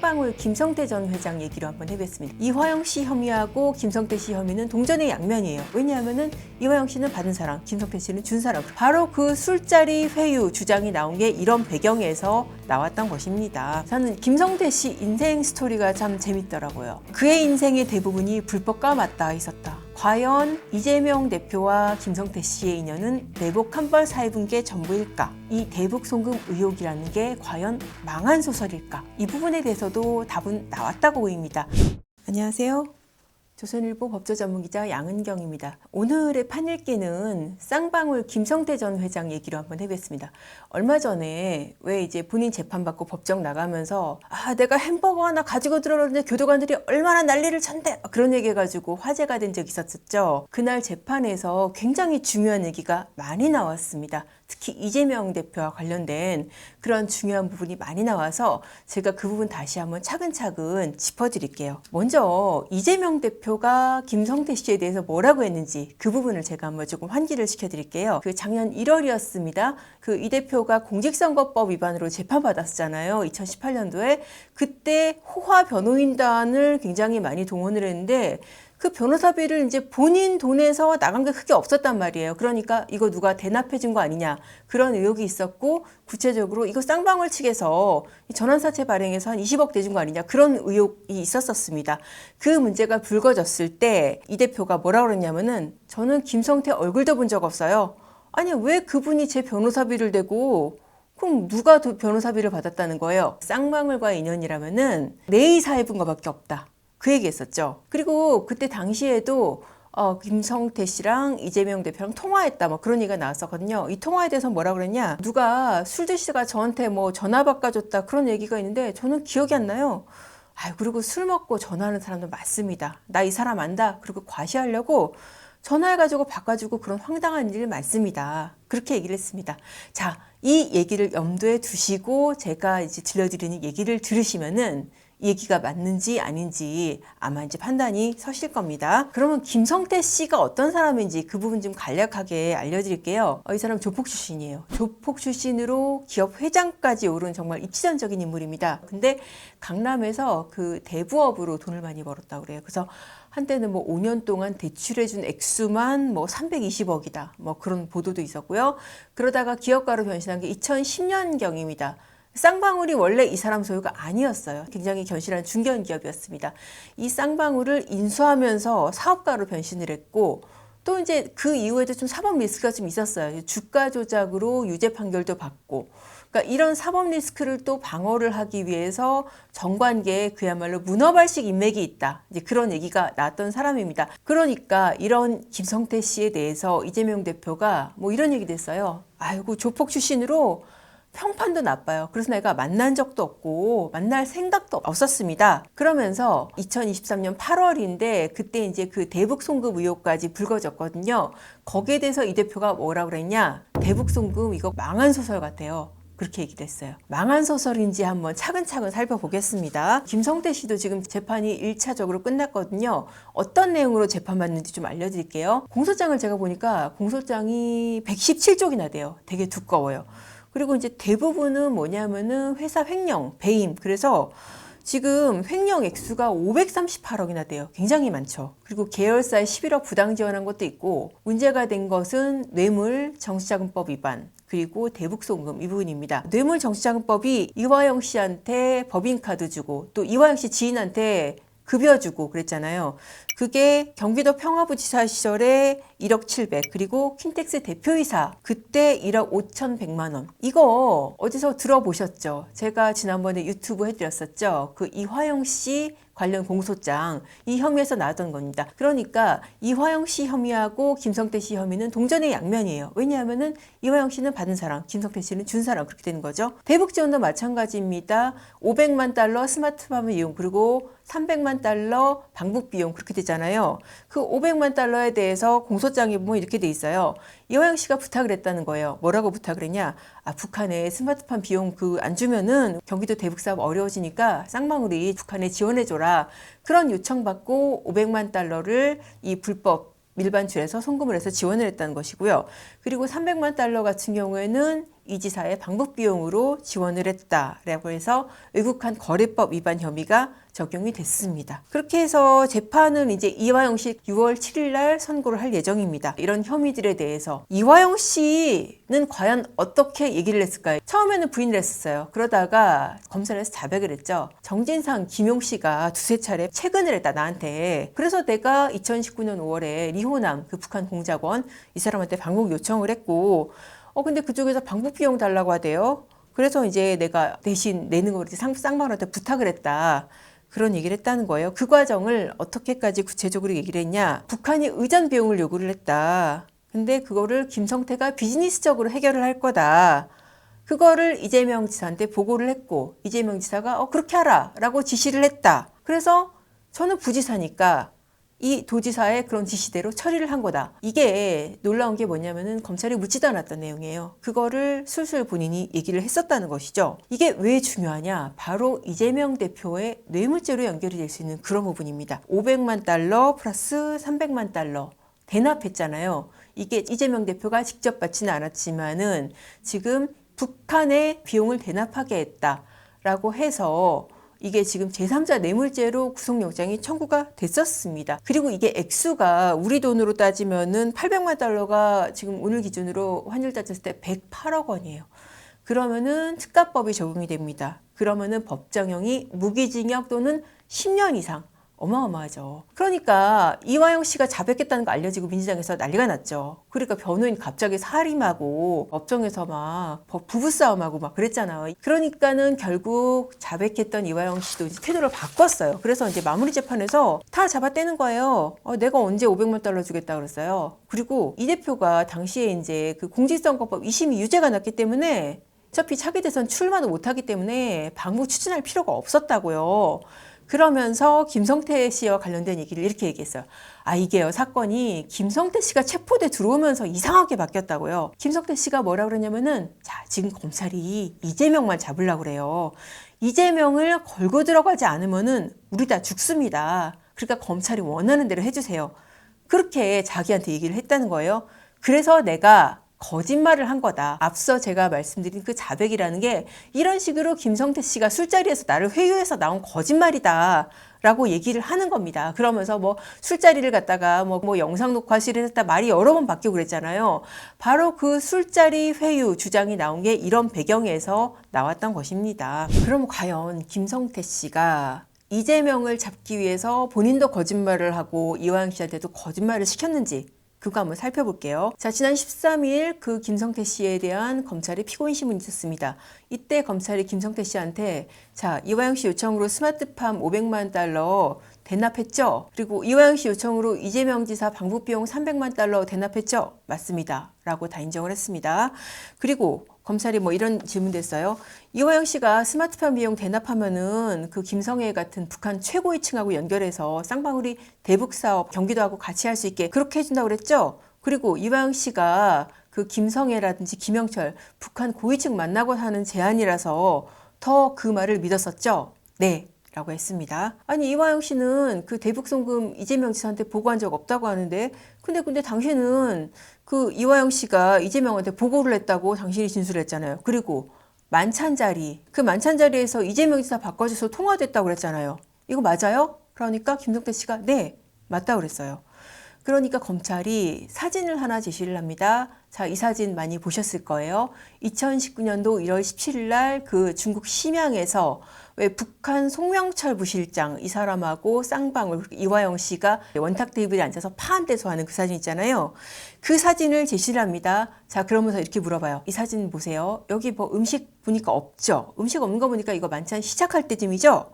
쌍방울 김성태 전 회장 얘기로 한번 해보겠습니다. 이화영 씨 혐의하고 김성태 씨 혐의는 동전의 양면이에요. 왜냐하면은 이화영 씨는 받은 사람, 김성태 씨는 준 사람. 바로 그 술자리 회유 주장이 나온 게 이런 배경에서 나왔던 것입니다. 저는 김성태 씨 인생 스토리가 참 재밌더라고요. 그의 인생의 대부분이 불법과 맞닿아 있었다. 과연 이재명 대표와 김성태 씨의 인연은 내복 한 벌 사입은 게 전부일까? 이 대북 송금 의혹이라는 게 과연 망한 소설일까? 이 부분에 대해서도 답은 나왔다고 보입니다. 안녕하세요. 조선일보 법조전문기자 양은경입니다. 오늘의 판읽기는 쌍방울 김성태 전 회장 얘기로 한번 해보겠습니다. 얼마 전에 왜 이제 본인 재판받고 법정 나가면서 내가 햄버거 하나 가지고 들어오는데 교도관들이 얼마나 난리를 쳤대 그런 얘기 해가지고 화제가 된 적이 있었죠. 그날 재판에서 굉장히 중요한 얘기가 많이 나왔습니다. 특히 이재명 대표와 관련된 그런 중요한 부분이 많이 나와서 제가 그 부분 다시 한번 차근차근 짚어드릴게요. 먼저 이재명 대표가 김성태 씨에 대해서 뭐라고 했는지 그 부분을 제가 한번 조금 환기를 시켜드릴게요. 그 작년 1월이었습니다. 그 이 대표가 공직선거법 위반으로 재판받았잖아요. 2018년도에. 그때 호화 변호인단을 굉장히 많이 동원을 했는데 그 변호사비를 이제 본인 돈에서 나간 게 크게 없었단 말이에요. 그러니까 이거 누가 대납해 준 거 아니냐 그런 의혹이 있었고, 구체적으로 이거 쌍방울 측에서 전환사채 발행해서 한 20억 대준 거 아니냐 그런 의혹이 있었습니다. 그 문제가 불거졌을 때 이 대표가 뭐라 그랬냐면은 저는 김성태 얼굴도 본 적 없어요. 아니 왜 그분이 제 변호사비를 대고 그럼 누가 변호사비를 받았다는 거예요? 쌍방울과의 인연이라면은 내의사 해본 거밖에 없다. 그 얘기했었죠. 그리고 그때 당시에도 김성태 씨랑 이재명 대표랑 통화했다 뭐 그런 얘기가 나왔었거든요. 이 통화에 대해서 뭐라 그랬냐, 누가 술 드시다가 저한테 뭐 전화 바꿔줬다 그런 얘기가 있는데 저는 기억이 안 나요. 그리고 술 먹고 전화하는 사람도 많습니다. 나 이 사람 안다. 그리고 과시하려고 전화해가지고 바꿔주고 그런 황당한 일이 많습니다. 그렇게 얘기를 했습니다. 자, 이 얘기를 염두에 두시고 제가 이제 들려드리는 얘기를 들으시면은 이 얘기가 맞는지 아닌지 아마 이제 판단이 서실 겁니다. 그러면 김성태 씨가 어떤 사람인지 그 부분 좀 간략하게 알려드릴게요. 이 사람 조폭 출신이에요. 조폭 출신으로 기업 회장까지 오른 정말 입지전적인 인물입니다. 근데 강남에서 그 대부업으로 돈을 많이 벌었다고 그래요. 그래서 한때는 뭐 5년 동안 대출해준 액수만 뭐 320억이다. 뭐 그런 보도도 있었고요. 그러다가 기업가로 변신한 게 2010년경입니다. 쌍방울이 원래 이 사람 소유가 아니었어요. 굉장히 견실한 중견 기업이었습니다. 이 쌍방울을 인수하면서 사업가로 변신을 했고, 또 이제 그 이후에도 좀 사법 리스크가 좀 있었어요. 주가 조작으로 유죄 판결도 받고. 그러니까 이런 사법 리스크를 또 방어를 하기 위해서 정관계에 그야말로 문어발식 인맥이 있다. 이제 그런 얘기가 나왔던 사람입니다. 그러니까 이런 김성태 씨에 대해서 이재명 대표가 뭐 이런 얘기도 했어요. 아이고 조폭 출신으로 평판도 나빠요. 그래서 내가 만난 적도 없고 만날 생각도 없었습니다. 그러면서 2023년 8월인데 그때 이제 그 대북 송금 의혹까지 불거졌거든요. 거기에 대해서 이 대표가 뭐라 그랬냐? 대북 송금 이거 망한 소설 같아요. 그렇게 얘기를 했어요. 망한 소설인지 한번 차근차근 살펴보겠습니다. 김성태 씨도 지금 재판이 1차적으로 끝났거든요. 어떤 내용으로 재판받는지 좀 알려드릴게요. 공소장을 제가 보니까 공소장이 117쪽이나 돼요. 되게 두꺼워요. 그리고 이제 대부분은 뭐냐면은 회사 횡령, 배임. 그래서 지금 횡령 액수가 538억이나 돼요. 굉장히 많죠. 그리고 계열사에 11억 부당 지원한 것도 있고, 문제가 된 것은 뇌물 정치자금법 위반, 그리고 대북송금 이 부분입니다. 뇌물 정치자금법이 이화영 씨한테 법인카드 주고 또 이화영 씨 지인한테 급여 주고 그랬잖아요. 그게 경기도 평화부지사 시절에 1억 700, 그리고 킨텍스 대표이사 그때 1억 5,100만 원. 이거 어디서 들어보셨죠? 제가 지난번에 유튜브 해드렸었죠. 그 이화영 씨 관련 공소장, 이 혐의에서 나왔던 겁니다. 그러니까 이화영 씨 혐의하고 김성태 씨 혐의는 동전의 양면이에요. 왜냐하면은 이화영 씨는 받은 사람, 김성태 씨는 준 사람, 그렇게 되는 거죠. 대북 지원도 마찬가지입니다. 500만 달러 스마트팜 이용, 그리고 300만 달러 방북 비용, 그렇게 되잖아요. 그 500만 달러에 대해서 공소장에 보면 이렇게 돼 있어요. 이화영 씨가 부탁을 했다는 거예요. 뭐라고 부탁을 했냐? 북한에 스마트팜 비용 안 주면은 경기도 대북 사업 어려워지니까 쌍방울이 북한에 지원해줘라. 그런 요청받고 500만 달러를 이 불법 밀반출해서 송금을 해서 지원을 했다는 것이고요. 그리고 300만 달러 같은 경우에는 이 지사의 방북 비용으로 지원을 했다라고 해서 외국한 거래법 위반 혐의가 적용이 됐습니다. 그렇게 해서 재판은 이제 이화영 씨 6월 7일 날 선고를 할 예정입니다. 이런 혐의들에 대해서 이화영 씨는 과연 어떻게 얘기를 했을까요? 처음에는 부인을 했었어요. 그러다가 검찰에서 자백을 했죠. 정진상, 김용 씨가 두세 차례 채근을 했다 나한테. 그래서 내가 2019년 5월에 리호남 그 북한 공작원 이 사람한테 방북 요청을 했고 근데 그쪽에서 방북 비용 달라고 하대요. 그래서 이제 내가 대신 내는 거 쌍방한테 부탁을 했다. 그런 얘기를 했다는 거예요. 그 과정을 어떻게까지 구체적으로 얘기를 했냐. 북한이 의전 비용을 요구를 했다. 근데 그거를 김성태가 비즈니스적으로 해결을 할 거다. 그거를 이재명 지사한테 보고를 했고 이재명 지사가 그렇게 하라 라고 지시를 했다. 그래서 저는 부지사니까 이 도지사의 그런 지시대로 처리를 한 거다. 이게 놀라운 게 뭐냐면은 검찰이 묻지도 않았던 내용이에요. 그거를 술술 본인이 얘기를 했었다는 것이죠. 이게 왜 중요하냐? 바로 이재명 대표의 뇌물죄로 연결이 될 수 있는 그런 부분입니다. 500만 달러 플러스 300만 달러 대납했잖아요. 이게 이재명 대표가 직접 받지는 않았지만은 지금 북한의 비용을 대납하게 했다라고 해서 이게 지금 제3자 뇌물죄로 구속영장이 청구가 됐었습니다. 그리고 이게 액수가 우리 돈으로 따지면은 800만 달러가 지금 오늘 기준으로 환율 따졌을 때 108억 원이에요. 그러면은 특가법이 적용이 됩니다. 그러면은 법정형이 무기징역 또는 10년 이상. 어마어마하죠. 그러니까 이화영 씨가 자백했다는 거 알려지고 민주당에서 난리가 났죠. 그러니까 변호인 갑자기 살임하고 법정에서 막 부부싸움하고 막 그랬잖아요. 그러니까는 결국 자백했던 이화영 씨도 이제 태도를 바꿨어요. 그래서 이제 마무리 재판에서 다 잡아떼는 거예요. 내가 언제 500만 달러 주겠다 그랬어요. 그리고 이 대표가 당시에 이제 그 공직선거법 2심이 유죄가 났기 때문에 어차피 차기 대선 출마도 못하기 때문에 방북 추진할 필요가 없었다고요. 그러면서 김성태 씨와 관련된 얘기를 이렇게 얘기했어요. 이게요, 사건이 김성태 씨가 체포돼 들어오면서 이상하게 바뀌었다고요. 김성태 씨가 뭐라 그러냐면은, 자, 지금 검찰이 이재명만 잡으려고 그래요. 이재명을 걸고 들어가지 않으면은 우리 다 죽습니다. 그러니까 검찰이 원하는 대로 해주세요. 그렇게 자기한테 얘기를 했다는 거예요. 그래서 내가 거짓말을 한 거다. 앞서 제가 말씀드린 그 자백이라는 게 이런 식으로 김성태 씨가 술자리에서 나를 회유해서 나온 거짓말이다 라고 얘기를 하는 겁니다. 그러면서 뭐 술자리를 갔다가 뭐 영상 녹화실을 했다 말이 여러 번 바뀌고 그랬잖아요. 바로 그 술자리 회유 주장이 나온 게 이런 배경에서 나왔던 것입니다. 그럼 과연 김성태 씨가 이재명을 잡기 위해서 본인도 거짓말을 하고 이화영 씨한테도 거짓말을 시켰는지 그거 한번 살펴볼게요. 자, 지난 13일 그 김성태 씨에 대한 검찰의 피고인 신문이 있었습니다. 이때 검찰이 김성태 씨한테 자, 이화영 씨 요청으로 스마트팜 500만 달러 대납했죠? 그리고 이화영 씨 요청으로 이재명 지사 방북 비용 300만 달러 대납했죠? 맞습니다. 라고 다 인정을 했습니다. 그리고 검찰이 뭐 이런 질문도 했어요. 이화영 씨가 스마트팜 비용 대납하면은 그 김성애 같은 북한 최고위층하고 연결해서 쌍방울이 대북 사업 경기도하고 같이 할 수 있게 그렇게 해준다고 그랬죠? 그리고 이화영 씨가 그 김성애라든지 김영철 북한 고위층 만나고 하는 제안이라서 더 그 말을 믿었었죠? 네. 라고 했습니다. 아니 이화영 씨는 그 대북 송금 이재명 지사한테 보고한 적 없다고 하는데 근데 당신은 그 이화영 씨가 이재명한테 보고를 했다고 당신이 진술했잖아요. 그리고 만찬 자리 그 만찬 자리에서 이재명 지사 바꿔줘서 통화됐다고 그랬잖아요. 이거 맞아요? 그러니까 김성태 씨가 네 맞다고 그랬어요. 그러니까 검찰이 사진을 하나 제시를 합니다. 자, 이 사진 많이 보셨을 거예요. 2019년도 1월 17일 날 그 중국 심양에서 왜 북한 송명철 부실장 이 사람하고 쌍방울 이화영 씨가 원탁 테이블에 앉아서 파 한 대서 하는 그 사진 있잖아요. 그 사진을 제시를 합니다. 자, 그러면서 이렇게 물어봐요. 이 사진 보세요. 여기 뭐 음식 보니까 없죠? 음식 없는 거 보니까 이거 만찬 시작할 때쯤이죠?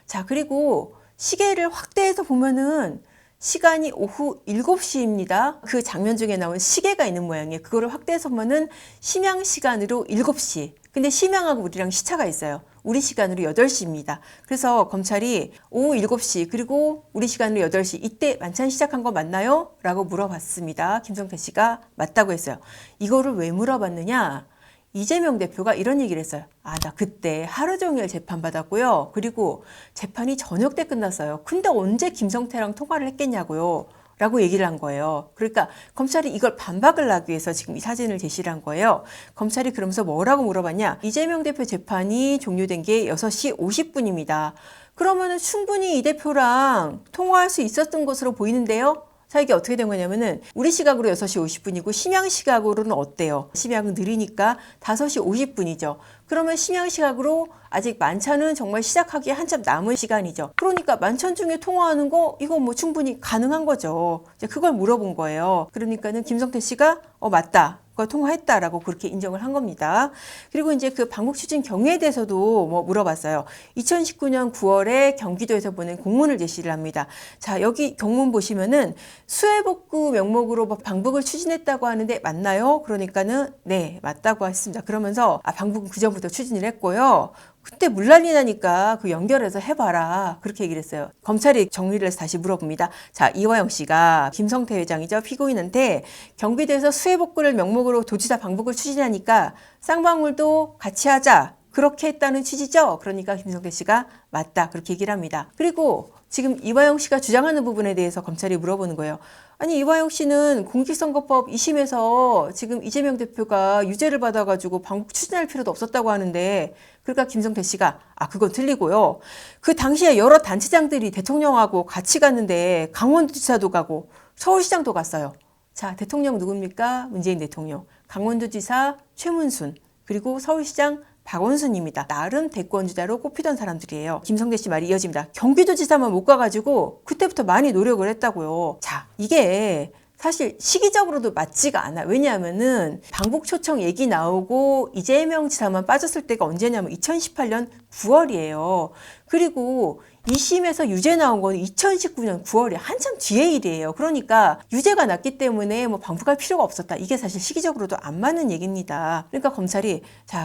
자, 그리고 시계를 확대해서 보면은 시간이 오후 7시입니다. 그 장면 중에 나온 시계가 있는 모양이에요. 그거를 확대해서 보면은 심양 시간으로 7시. 근데 심양하고 우리랑 시차가 있어요. 우리 시간으로 8시입니다. 그래서 검찰이 오후 7시 그리고 우리 시간으로 8시 이때 만찬 시작한 거 맞나요? 라고 물어봤습니다. 김성태 씨가 맞다고 했어요. 이거를 왜 물어봤느냐? 이재명 대표가 이런 얘기를 했어요. 나 그때 하루 종일 재판받았고요. 그리고 재판이 저녁 때 끝났어요. 근데 언제 김성태랑 통화를 했겠냐고요. 라고 얘기를 한 거예요. 그러니까 검찰이 이걸 반박을 하기 위해서 지금 이 사진을 제시를 한 거예요. 검찰이 그러면서 뭐라고 물어봤냐? 이재명 대표 재판이 종료된 게 6시 50분입니다. 그러면은 충분히 이 대표랑 통화할 수 있었던 것으로 보이는데요. 자, 이게 어떻게 된 거냐면은 우리 시각으로 6시 50분이고 심양 시각으로는 어때요? 심양은 느리니까 5시 50분이죠. 그러면 심양 시각으로 아직 만찬은 정말 시작하기에 한참 남은 시간이죠. 그러니까 만찬 중에 통화하는 거 이거 뭐 충분히 가능한 거죠. 이제 그걸 물어본 거예요. 그러니까는 김성태 씨가 맞다. 통화했다라고 그렇게 인정을 한 겁니다. 그리고 이제 그 방북 추진 경위에 대해서도 뭐 물어봤어요. 2019년 9월에 경기도에서 보낸 공문을 제시를 합니다. 자, 여기 경문 보시면은 수해복구 명목으로 방북을 추진했다고 하는데 맞나요? 그러니까는 네, 맞다고 했습니다. 그러면서 방북은 그 전부터 추진을 했고요. 그때 물난리 나니까 그 연결해서 해봐라. 그렇게 얘기를 했어요. 검찰이 정리를 해서 다시 물어봅니다. 자, 이화영 씨가 김성태 회장이죠. 피고인한테 경기도에서 수해복구를 명목으로 도지사 방북을 추진하니까 쌍방울도 같이 하자. 그렇게 했다는 취지죠. 그러니까 김성태 씨가 맞다. 그렇게 얘기를 합니다. 그리고 지금 이화영 씨가 주장하는 부분에 대해서 검찰이 물어보는 거예요. 아니, 이화영 씨는 공직선거법 2심에서 지금 이재명 대표가 유죄를 받아가지고 방북 추진할 필요도 없었다고 하는데, 그러니까 김성태 씨가 그건 틀리고요. 그 당시에 여러 단체장들이 대통령하고 같이 갔는데 강원도지사도 가고 서울시장도 갔어요. 자, 대통령 누굽니까? 문재인 대통령. 강원도지사 최문순, 그리고 서울시장 박원순입니다. 나름 대권주자로 꼽히던 사람들이에요. 김성태 씨 말이 이어집니다. 경기도지사만 못 가가지고 그때부터 많이 노력을 했다고요. 자, 이게 사실 시기적으로도 맞지가 않아. 왜냐하면은 방북 초청 얘기 나오고 이재명 지사만 빠졌을 때가 언제냐면 2018년 9월이에요. 그리고 2심에서 유죄 나온 건 2019년 9월에 한참 뒤의 일이에요. 그러니까 유죄가 났기 때문에 뭐 방북할 필요가 없었다. 이게 사실 시기적으로도 안 맞는 얘기입니다. 그러니까 검찰이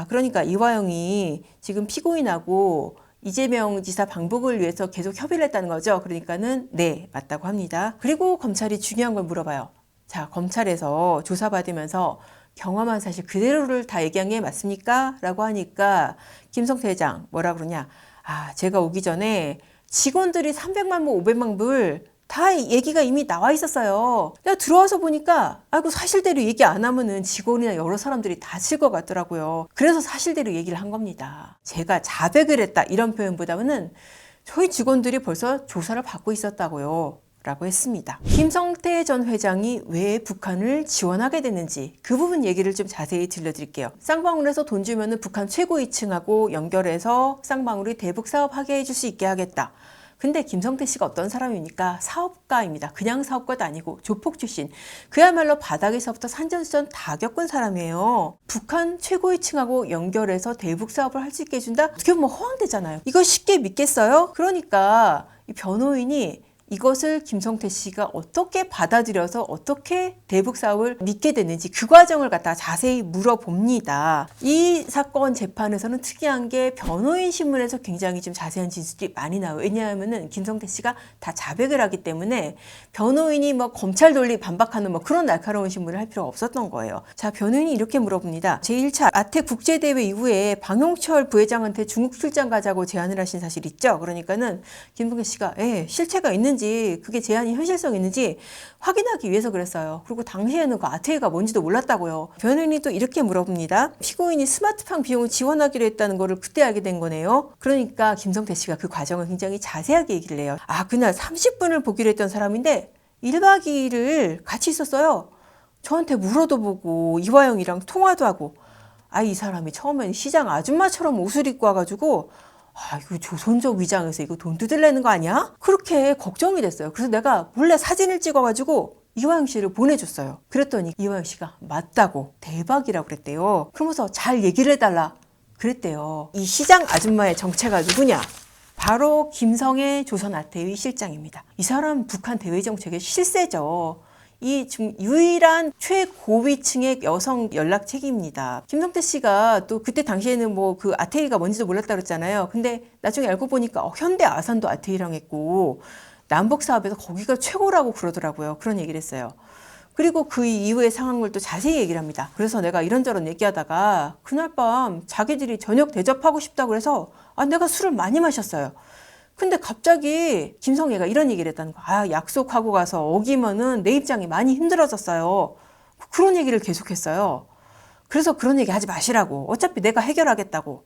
그러니까 이화영이 지금 피고인하고 이재명 지사 방북을 위해서 계속 협의를 했다는 거죠. 그러니까는 네, 맞다고 합니다. 그리고 검찰이 중요한 걸 물어봐요. 자, 검찰에서 조사받으면서 경험한 사실 그대로를 다 얘기한 게 맞습니까? 라고 하니까 김성태 회장 뭐라 그러냐? 제가 오기 전에 직원들이 300만 불, 500만 불 다 얘기가 이미 나와 있었어요. 내가 들어와서 보니까 사실대로 얘기 안 하면은 직원이나 여러 사람들이 다칠 것 같더라고요. 그래서 사실대로 얘기를 한 겁니다. 제가 자백을 했다 이런 표현보다는 저희 직원들이 벌써 조사를 받고 있었다고요. 라고 했습니다. 김성태 전 회장이 왜 북한을 지원하게 됐는지 그 부분 얘기를 좀 자세히 들려드릴게요. 쌍방울에서 돈 주면은 북한 최고위층하고 연결해서 쌍방울이 대북 사업하게 해줄 수 있게 하겠다. 근데 김성태 씨가 어떤 사람입니까? 사업가입니다. 그냥 사업가도 아니고 조폭 출신. 그야말로 바닥에서부터 산전수전 다 겪은 사람이에요. 북한 최고위층하고 연결해서 대북 사업을 할 수 있게 해준다? 어떻게 보면 허황되잖아요. 이거 쉽게 믿겠어요? 그러니까 이 변호인이 이것을 김성태 씨가 어떻게 받아들여서 어떻게 대북 사업을 믿게 됐는지 그 과정을 갖다가 자세히 물어봅니다. 이 사건 재판에서는 특이한 게 변호인 신문에서 굉장히 좀 자세한 진술이 많이 나와요. 왜냐하면은 김성태 씨가 다 자백을 하기 때문에 변호인이 뭐 검찰 논리 반박하는 뭐 그런 날카로운 신문을 할 필요가 없었던 거예요. 자, 변호인이 이렇게 물어봅니다. 제1차 아태 국제대회 이후에 방용철 부회장한테 중국 출장 가자고 제안을 하신 사실 있죠? 그러니까는 김성태 씨가 실체가 있는지 그게 제안이 현실성 있는지 확인하기 위해서 그랬어요. 그리고 당시에는 그 아태이가 뭔지도 몰랐다고요. 변호인이 또 이렇게 물어봅니다. 피고인이 스마트팜 비용을 지원하기로 했다는 거를 그때 알게 된 거네요. 그러니까 김성태 씨가 그 과정을 굉장히 자세하게 얘기를 해요. 그날 30분을 보기로 했던 사람인데 1박 2일을 같이 있었어요. 저한테 물어도 보고 이화영이랑 통화도 하고 이 사람이 처음엔 시장 아줌마처럼 옷을 입고 와가지고 이거 조선족 위장에서 이거 돈 뜯으려는 거 아니야? 그렇게 걱정이 됐어요. 그래서 내가 몰래 사진을 찍어가지고 이화영 씨를 보내줬어요. 그랬더니 이화영 씨가 맞다고 대박이라고 그랬대요. 그러면서 잘 얘기를 해달라 그랬대요. 이 시장 아줌마의 정체가 누구냐? 바로 김성애 조선아태의 실장입니다. 이 사람 북한 대외 정책의 실세죠. 이 유일한 최고위층의 여성 연락책입니다. 김성태 씨가 또 그때 당시에는 뭐 그 아태이가 뭔지도 몰랐다 그랬잖아요. 근데 나중에 알고 보니까 현대 아산도 아태이랑 했고 남북 사업에서 거기가 최고라고 그러더라고요. 그런 얘기를 했어요. 그리고 그 이후의 상황을 또 자세히 얘기를 합니다. 그래서 내가 이런저런 얘기하다가 그날 밤 자기들이 저녁 대접하고 싶다고 그래서 내가 술을 많이 마셨어요. 근데 갑자기 김성애가 이런 얘기를 했다는 거야. 아, 약속하고 가서 어기면은 내 입장이 많이 힘들어졌어요. 그런 얘기를 계속했어요. 그래서 그런 얘기 하지 마시라고. 어차피 내가 해결하겠다고.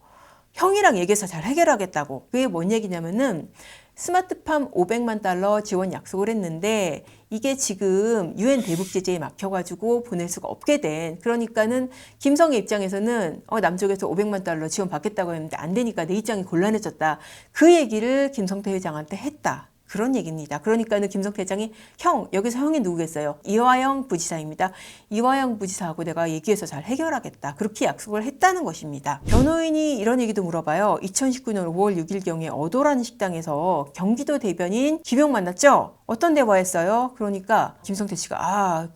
형이랑 얘기해서 잘 해결하겠다고. 그게 뭔 얘기냐면은 스마트팜 500만 달러 지원 약속을 했는데 이게 지금 UN 대북 제재에 막혀가지고 보낼 수가 없게 된, 그러니까는 김성애 입장에서는 남쪽에서 500만 달러 지원 받겠다고 했는데 안 되니까 내 입장이 곤란해졌다. 그 얘기를 김성태 회장한테 했다. 그런 얘기입니다. 그러니까는 김성태 회장이 형, 여기서 형이 누구겠어요? 이화영 부지사입니다. 이화영 부지사하고 내가 얘기해서 잘 해결하겠다. 그렇게 약속을 했다는 것입니다. 변호인이 이런 얘기도 물어봐요. 2019년 5월 6일경에 어도라는 식당에서 경기도 대변인 김용 만났죠? 어떤 대화했어요? 그러니까 김성태 씨가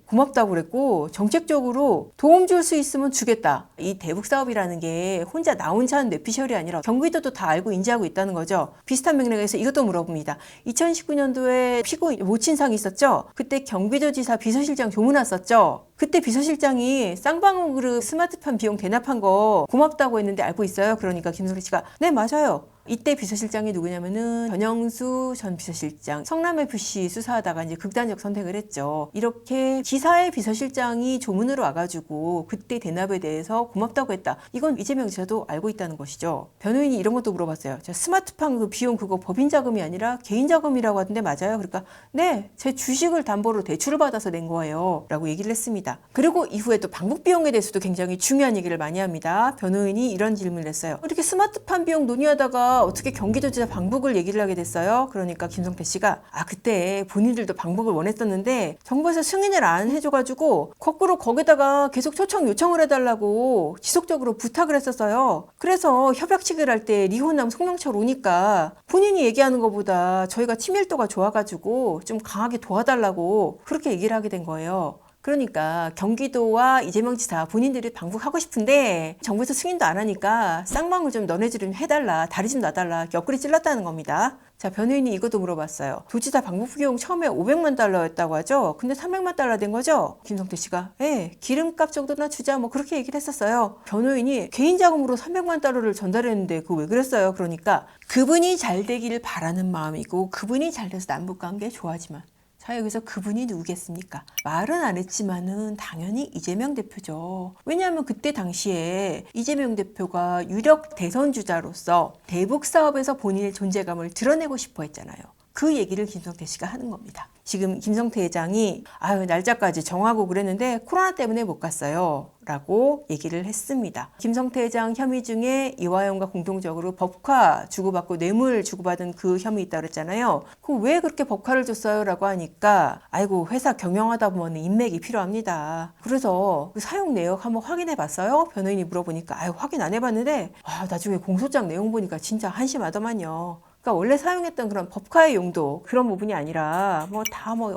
고맙다고 그랬고 정책적으로 도움 줄 수 있으면 주겠다. 이 대북 사업이라는 게 혼자 나 혼자 하는 뇌피셜이 아니라 경기도도 다 알고 인지하고 있다는 거죠. 비슷한 맥락에서 이것도 물어봅니다. 2019년도에 피고인 모친상이 있었죠? 그때 경기도지사 비서실장 조문 왔었죠? 그때 비서실장이 쌍방울그룹 스마트팜 비용 대납한 거 고맙다고 했는데 알고 있어요? 그러니까 김성태 씨가 네, 맞아요. 이때 비서실장이 누구냐면은 전영수 전 비서실장, 성남FC 수사하다가 이제 극단적 선택을 했죠. 이렇게 지사의 비서실장이 조문으로 와가지고 그때 대납에 대해서 고맙다고 했다. 이건 이재명 지사도 알고 있다는 것이죠. 변호인이 이런 것도 물어봤어요. 스마트팜 그 비용 그거 법인 자금이 아니라 개인 자금이라고 하던데 맞아요? 그러니까 네, 제 주식을 담보로 대출을 받아서 낸 거예요. 라고 얘기를 했습니다. 그리고 이후에 또 방북 비용에 대해서도 굉장히 중요한 얘기를 많이 합니다. 변호인이 이런 질문을 했어요. 이렇게 스마트팜 비용 논의하다가 어떻게 경기도지사 방북을 얘기를 하게 됐어요? 그러니까 김성태 씨가 그때 본인들도 방북을 원했었는데 정부에서 승인을 안 해줘가지고 거꾸로 거기다가 계속 요청을 해달라고 지속적으로 부탁을 했었어요. 그래서 협약 체결할 때 리혼남 송명철 오니까 본인이 얘기하는 것보다 저희가 친밀도가 좋아가지고 좀 강하게 도와달라고 그렇게 얘기를 하게 된 거예요. 그러니까 경기도와 이재명 지사 본인들이 방북하고 싶은데 정부에서 승인도 안 하니까 쌍방울 좀 너네 좀 해달라, 다리 좀 놔달라, 옆구리 찔렀다는 겁니다. 자, 변호인이 이것도 물어봤어요. 도지사 방북 비용 처음에 500만 달러였다고 하죠? 근데 300만 달러 된 거죠? 김성태 씨가 기름값 정도나 주자 뭐 그렇게 얘기를 했었어요. 변호인이 개인 자금으로 300만 달러를 전달했는데 그거 왜 그랬어요? 그러니까 그분이 잘 되기를 바라는 마음이고 그분이 잘 돼서 남북관계 좋아지만 자, 여기서 그분이 누구겠습니까? 말은 안 했지만은 당연히 이재명 대표죠. 왜냐하면 그때 당시에 이재명 대표가 유력 대선 주자로서 대북 사업에서 본인의 존재감을 드러내고 싶어 했잖아요. 그 얘기를 김성태 씨가 하는 겁니다. 지금 김성태 회장이 날짜까지 정하고 그랬는데 코로나 때문에 못 갔어요 라고 얘기를 했습니다. 김성태 회장 혐의 중에 이화영과 공동적으로 법화 주고받고 뇌물 주고받은 그 혐의 있다고 그랬잖아요. 왜 그렇게 법화를 줬어요? 라고 하니까 회사 경영하다 보면 인맥이 필요합니다. 그래서 그 사용 내역 한번 확인해 봤어요? 변호인이 물어보니까 확인 안 해봤는데 나중에 공소장 내용 보니까 진짜 한심하더만요. 그러니까 원래 사용했던 그런 법카의 용도 그런 부분이 아니라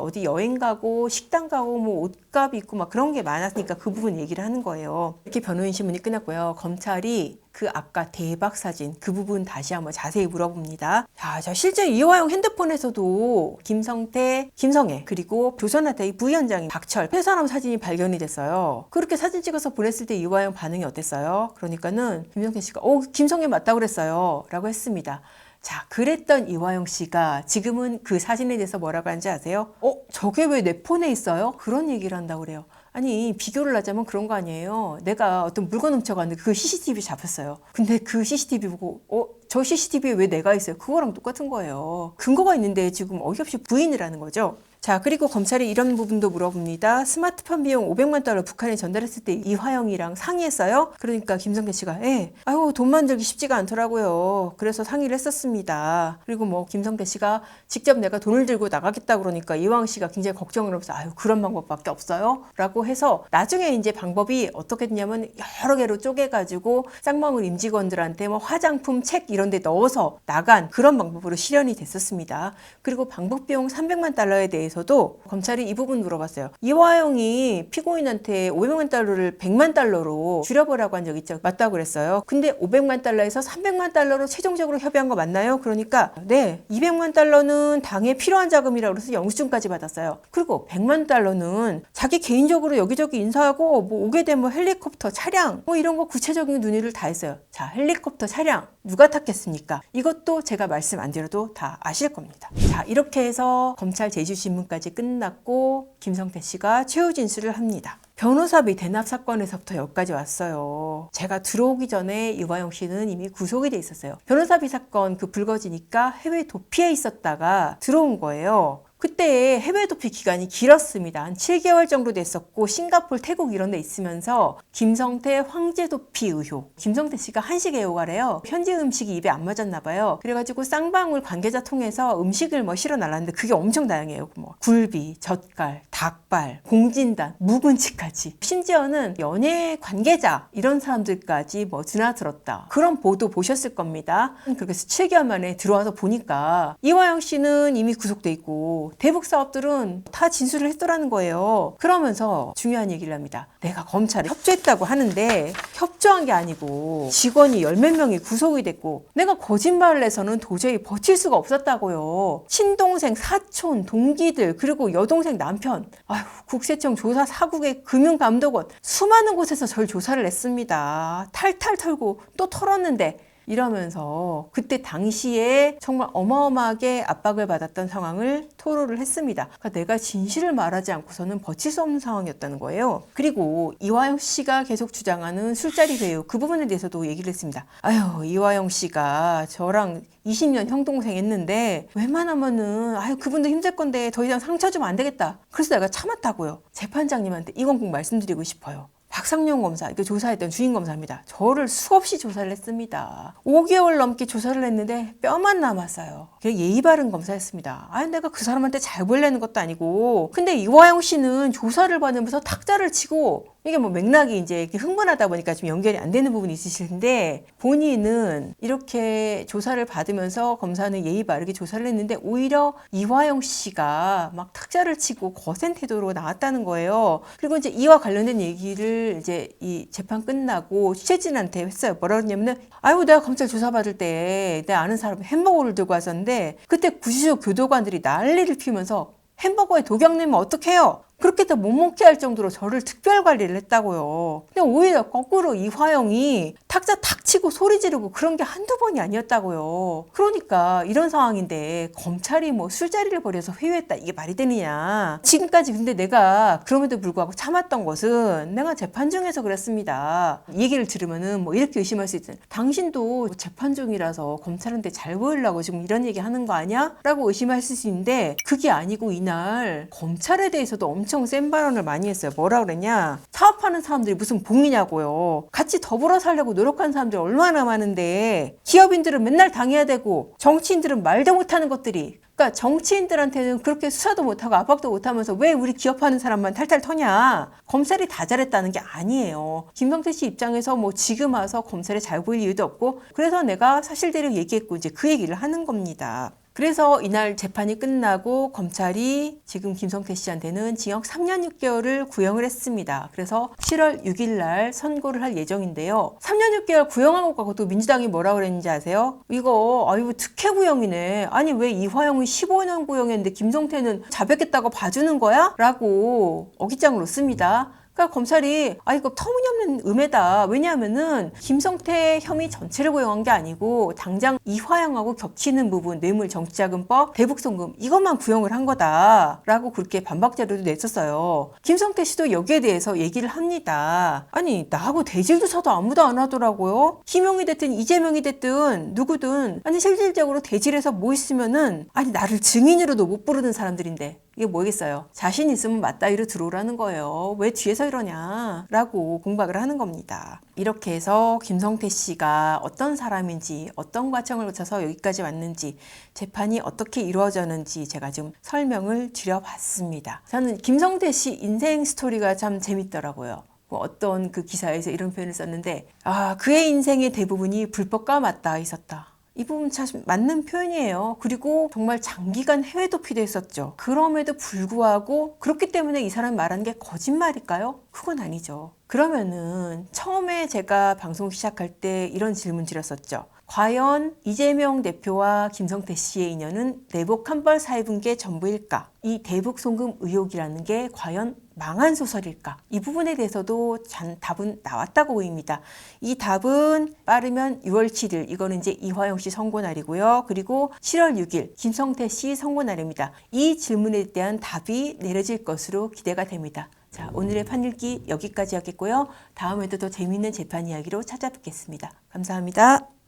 어디 여행 가고 식당 가고 옷값 있고 그런 게 많았으니까 그 부분 얘기를 하는 거예요. 이렇게 변호인 신문이 끝났고요. 검찰이 그 아까 대박 사진 그 부분 다시 한번 자세히 물어봅니다. 자, 실제 이화영 핸드폰에서도 김성태, 김성애 그리고 조선아태의 부위원장인 박철 세 사람 사진이 발견이 됐어요. 그렇게 사진 찍어서 보냈을 때 이화영 반응이 어땠어요? 그러니까는 김성태 씨가 김성애 맞다고 그랬어요 라고 했습니다. 자, 그랬던 이화영 씨가 지금은 그 사진에 대해서 뭐라고 하는지 아세요? 저게 왜 내 폰에 있어요? 그런 얘기를 한다고 그래요. 아니, 비교를 하자면 그런 거 아니에요. 내가 어떤 물건 훔쳐갔는데 그 CCTV 잡혔어요. 근데 그 CCTV 보고 저 CCTV에 왜 내가 있어요? 그거랑 똑같은 거예요. 근거가 있는데 지금 어이없이 부인을 하는 거죠. 자, 그리고 검찰이 이런 부분도 물어봅니다. 스마트폰 비용 500만 달러 북한에 전달했을 때 이화영이랑 상의했어요? 그러니까 김성태 씨가 돈 만들기 쉽지가 않더라고요. 그래서 상의를 했었습니다. 그리고 김성태 씨가 직접 내가 돈을 들고 나가겠다 그러니까 이화영 씨가 굉장히 걱정을 하면서 그런 방법밖에 없어요? 라고 해서 나중에 이제 방법이 어떻게 됐냐면 여러 개로 쪼개가지고 쌍방울 임직원들한테 화장품, 책 이런 데 넣어서 나간 그런 방법으로 실현이 됐었습니다. 그리고 방북 비용 300만 달러에 대해서 도 검찰이 이 부분 물어봤어요. 이화영이 피고인한테 500만 달러를 100만 달러로 줄여보라고 한 적 있죠? 맞다고 그랬어요. 근데 500만 달러에서 300만 달러로 최종적으로 협의한 거 맞나요? 그러니까 네, 200만 달러는 당에 필요한 자금이라고 해서 영수증까지 받았어요. 그리고 100만 달러는 자기 개인적으로 여기저기 인사하고 오게 되면 헬리콥터, 차량 이런 거 구체적인 논의를 다 했어요. 자, 헬리콥터, 차량 누가 탔겠습니까? 이것도 제가 말씀 안 드려도 다 아실 겁니다. 자, 이렇게 해서 검찰 제주신문까지 끝났고 김성태 씨가 최후 진술을 합니다. 변호사비 대납 사건에서부터 여기까지 왔어요. 제가 들어오기 전에 이화영 씨는 이미 구속이 돼 있었어요. 변호사비 사건 불거지니까 해외 도피해 있었다가 들어온 거예요. 그때 해외 도피 기간이 길었습니다. 한 7개월 정도 됐었고 싱가포르, 태국 이런 데 있으면서 김성태 황제 도피 의혹. 김성태 씨가 한식 애호가래요. 현지 음식이 입에 안 맞았나 봐요. 그래가지고 쌍방울 관계자 통해서 음식을 실어 날랐는데 그게 엄청 다양해요. 굴비, 젓갈, 닭발, 공진단, 묵은지까지. 심지어는 연예 관계자 이런 사람들까지 드나들었다. 그런 보도 보셨을 겁니다. 그렇게 해서 7개월 만에 들어와서 보니까 이화영 씨는 이미 구속돼 있고 대북 사업들은 다 진술을 했더라는 거예요. 그러면서 중요한 얘기를 합니다. 내가 검찰에 협조했다고 하는데 협조한 게 아니고 직원이 10몇 명이 구속이 됐고 내가 거짓말을 해서는 도저히 버틸 수가 없었다고요. 친동생, 사촌, 동기들 그리고 여동생 남편 국세청 조사 사국의 금융감독원 수많은 곳에서 절 조사를 했습니다. 탈탈 털고 또 털었는데 이러면서 그때 당시에 정말 어마어마하게 압박을 받았던 상황을 토로를 했습니다. 그러니까 내가 진실을 말하지 않고서는 버틸 수 없는 상황이었다는 거예요. 그리고 이화영 씨가 계속 주장하는 술자리 배우 그 부분에 대해서도 얘기를 했습니다. 이화영 씨가 저랑 20년 형동생 했는데 웬만하면은 그분도 힘들 건데 더 이상 상처 주면 안 되겠다. 그래서 내가 참았다고요. 재판장님한테 이건 꼭 말씀드리고 싶어요. 박상용 검사, 이거 조사했던 주인 검사입니다. 저를 수없이 조사를 했습니다. 5개월 넘게 조사를 했는데 뼈만 남았어요. 예의 바른 검사였습니다. 내가 그 사람한테 잘 보이려는 것도 아니고. 근데 이화영 씨는 조사를 받으면서 탁자를 치고 이게 맥락이 이제 흥분하다 보니까 좀 연결이 안 되는 부분이 있으실 텐데 본인은 이렇게 조사를 받으면서 검사는 예의 바르게 조사를 했는데 오히려 이화영 씨가 막 탁자를 치고 거센 태도로 나왔다는 거예요. 그리고 이제 이와 관련된 얘기를 이제 이 재판 끝나고 취재진한테 했어요. 뭐라고 했냐면은 내가 검찰 조사받을 때 내 아는 사람이 햄버거를 들고 왔었는데 그때 구치소 교도관들이 난리를 피우면서 햄버거에 독약 내면 어떡해요? 그렇게 다 못 먹게 할 정도로 저를 특별 관리를 했다고요. 근데 오히려 거꾸로 이화영이 탁자 탁 치고 소리 지르고 그런 게 한두 번이 아니었다고요. 그러니까 이런 상황인데 검찰이 술자리를 벌여서 회유했다 이게 말이 되느냐. 지금까지 근데 내가 그럼에도 불구하고 참았던 것은 내가 재판 중에서 그랬습니다. 이 얘기를 들으면은 이렇게 의심할 수 있잖아요. 당신도 재판 중이라서 검찰한테 잘 보이려고 지금 이런 얘기 하는 거 아니야? 라고 의심할 수 있는데 그게 아니고 이날 검찰에 대해서도 엄청 센 발언을 많이 했어요. 뭐라 그랬냐? 사업하는 사람들이 무슨 봉이냐고요. 같이 더불어 살려고 노력하는 사람들이 얼마나 많은데 기업인들은 맨날 당해야 되고 정치인들은 말도 못하는 것들이 그러니까 정치인들한테는 그렇게 수사도 못하고 압박도 못하면서 왜 우리 기업하는 사람만 탈탈 터냐. 검찰이 다 잘했다는 게 아니에요. 김성태 씨 입장에서 지금 와서 검찰에 잘 보일 이유도 없고 그래서 내가 사실대로 얘기했고 이제 그 얘기를 하는 겁니다. 그래서 이날 재판이 끝나고 검찰이 지금 김성태 씨한테는 징역 3년 6개월을 구형을 했습니다. 그래서 7월 6일 날 선고를 할 예정인데요. 3년 6개월 구형한 것과 또 민주당이 뭐라 그랬는지 아세요? 이거 특혜 구형이네. 아니 왜 이화영은 15년 구형했는데 김성태는 자백했다고 봐주는 거야? 라고 어깃장을 놓습니다. 그러니까 검찰이 이거 터무니없는 음해다. 왜냐하면은 김성태 혐의 전체를 구형한 게 아니고 당장 이화영하고 겹치는 부분 뇌물 정치자금법 대북송금 이것만 구형을 한 거다라고 그렇게 반박 자료도 냈었어요. 김성태 씨도 여기에 대해서 얘기를 합니다. 나하고 대질 조사도 아무도 안 하더라고요. 김용이 됐든 이재명이 됐든 누구든 실질적으로 대질해서 있으면은 나를 증인으로도 못 부르는 사람들인데 이게 뭐겠어요? 자신 있으면 맞다이로 들어오라는 거예요. 왜 뒤에서 이러냐? 라고 공박을 하는 겁니다. 이렇게 해서 김성태 씨가 어떤 사람인지 어떤 과정을 거쳐서 여기까지 왔는지 재판이 어떻게 이루어졌는지 제가 좀 설명을 드려봤습니다. 저는 김성태 씨 인생 스토리가 참 재밌더라고요. 어떤 그 기사에서 이런 표현을 썼는데 그의 인생의 대부분이 불법과 맞닿아 있었다. 이 부분 참 맞는 표현이에요. 그리고 정말 장기간 해외 도피도 했었죠. 그럼에도 불구하고 그렇기 때문에 이 사람이 말하는 게 거짓말일까요? 그건 아니죠. 그러면은 처음에 제가 방송 시작할 때 이런 질문 드렸었죠. 과연 이재명 대표와 김성태 씨의 인연은 내복 한벌 사입은 게 전부일까? 이 대북 송금 의혹이라는 게 과연 망한 소설일까? 이 부분에 대해서도 답은 나왔다고 보입니다. 이 답은 빠르면 6월 7일, 이거는 이제 이화영 씨 선고날이고요. 그리고 7월 6일, 김성태 씨 선고날입니다. 이 질문에 대한 답이 내려질 것으로 기대가 됩니다. 자, 오늘의 판읽기 여기까지 하겠고요. 다음에도 더 재미있는 재판 이야기로 찾아뵙겠습니다. 감사합니다.